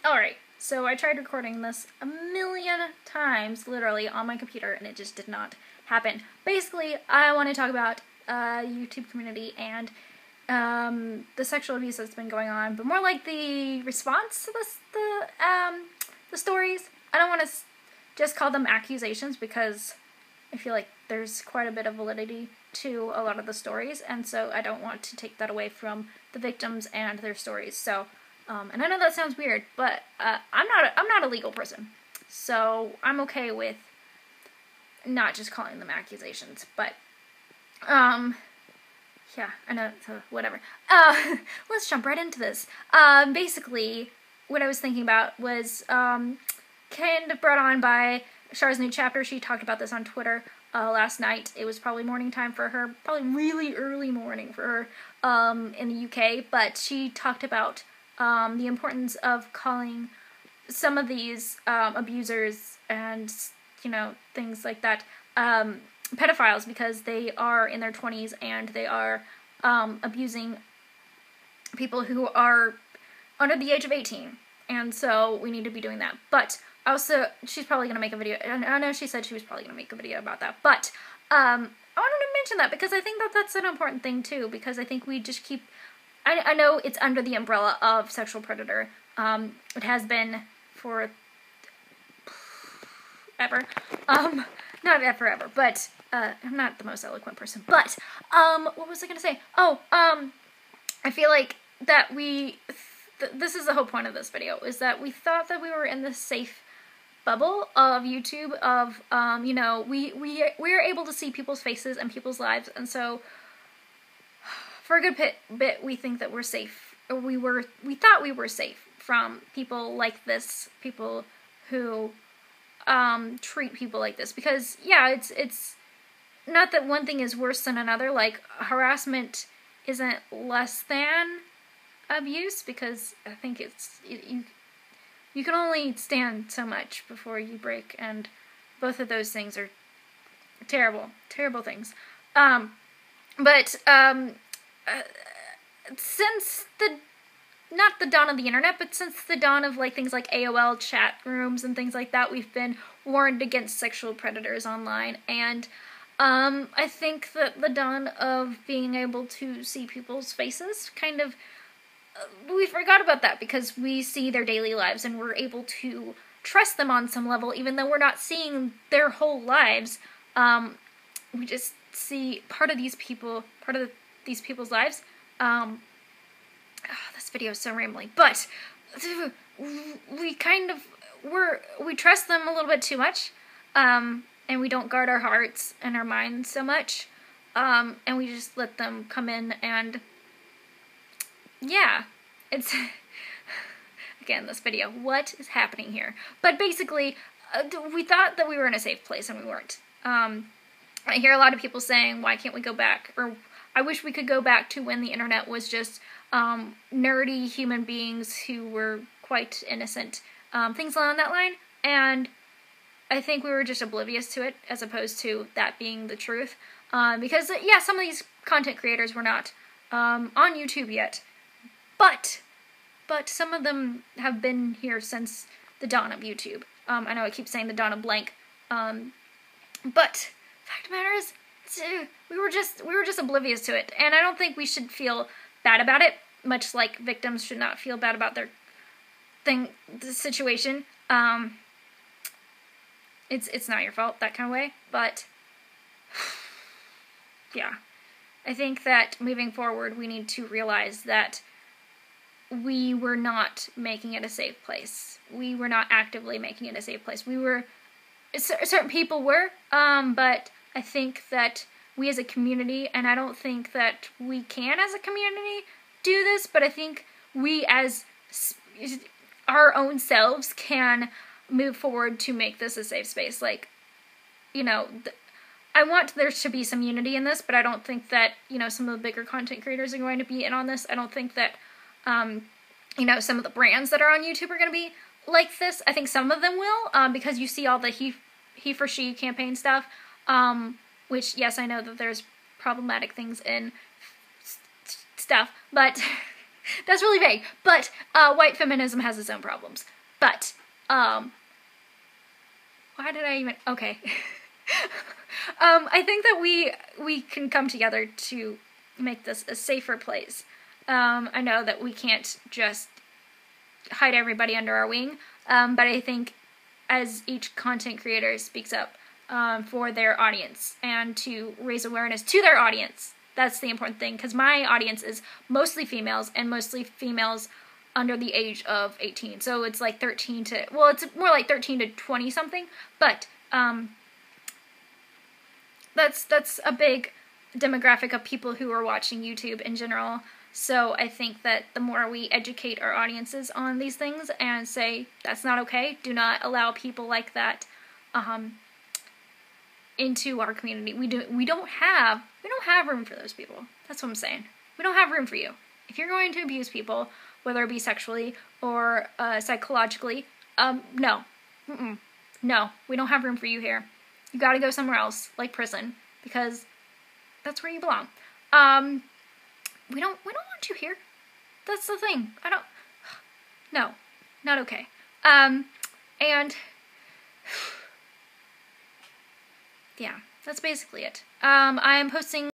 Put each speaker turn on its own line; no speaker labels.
Alright, so I tried recording this a million times, literally, on my computer, and it just did not happen. Basically, I want to talk about YouTube community and the sexual abuse that's been going on, but more like the response to the stories. I don't want to just call them accusations because I feel like there's quite a bit of validity to a lot of the stories, and so I don't want to take that away from the victims and their stories. So, and I know that sounds weird, but I'm not a legal person, so I'm okay with not just calling them accusations. But yeah, I know, so whatever. Let's jump right into this. Basically, what I was thinking about was kind of brought on by Char's new chapter. She talked about this on Twitter last night. It was probably morning time for her, probably really early morning for her in the UK, but she talked about the importance of calling some of these abusers and, you know, things like that pedophiles, because they are in their 20s and they are abusing people who are under the age of 18, and so we need to be doing that. But also, she's probably going to make a video, and I know she said she was probably going to make a video about that, but I wanted to mention that because I think that that's an important thing too, because I think we just keep, I know it's under the umbrella of sexual predator, it has been for ever, not ever, but I'm not the most eloquent person, but what was I going to say? Oh, I feel like that this is the whole point of this video, is that we thought that we were in this safe bubble of YouTube, of, you know, we're able to see people's faces and people's lives, and so for a good bit we think that we're safe, or we thought we were safe from people like this, people who treat people like this, because yeah, it's not that one thing is worse than another. Like, harassment isn't less than abuse, because I think you can only stand so much before you break, and both of those things are terrible things. But since not the dawn of the internet, but since the dawn of things like AOL chat rooms and things like that, we've been warned against sexual predators online, and I think that the dawn of being able to see people's faces kind of, we forgot about that because we see their daily lives and we're able to trust them on some level, even though we're not seeing their whole lives. We just see part of these people's lives. This video is so rambling, but we kind of, we trust them a little bit too much, and we don't guard our hearts and our minds so much, and we just let them come in, and yeah, it's, again, this video, what is happening here? But basically, we thought that we were in a safe place, and we weren't. I hear a lot of people saying, why can't we go back? Or, I wish we could go back to when the internet was just nerdy human beings who were quite innocent, things along that line, and I think we were just oblivious to it, as opposed to that being the truth, because, yeah, some of these content creators were not on YouTube yet, but some of them have been here since the dawn of YouTube. I know I keep saying the dawn of blank, but fact of the matter is, we were just oblivious to it, and I don't think we should feel bad about it, much like victims should not feel bad about their the situation. It's not your fault, that kind of way, but yeah, I think that moving forward we need to realize that we were not making it a safe place. We were not actively making it a safe place. Certain people were, but I think that we as a community, and I don't think that we can as a community do this, but I think we as our own selves can move forward to make this a safe space. Like, you know, I want there to be some unity in this, but I don't think that, you know, some of the bigger content creators are going to be in on this. I don't think that, you know, some of the brands that are on YouTube are going to be like this. I think some of them will, because you see all the he for she campaign stuff, which, yes, I know that there's problematic things in stuff, but That's really vague. But white feminism has its own problems. But why did I even? Okay. I think that we can come together to make this a safer place. I know that we can't just hide everybody under our wing, but I think as each content creator speaks up for their audience and to raise awareness to their audience, that's the important thing, because my audience is mostly females, and mostly females under the age of 18. So it's like 13 to, well, it's more like 13 to 20 something, but that's a big demographic of people who are watching YouTube in general. So I think that the more we educate our audiences on these things and say that's not okay, do not allow people like that into our community. We don't have room for those people. That's what I'm saying. We don't have room for you. If you're going to abuse people, whether it be sexually or psychologically, no. No, we don't have room for you here. You gotta go somewhere else, like prison, because that's where you belong. We don't want you here. That's the thing. No, not okay. And yeah, that's basically it. I am posting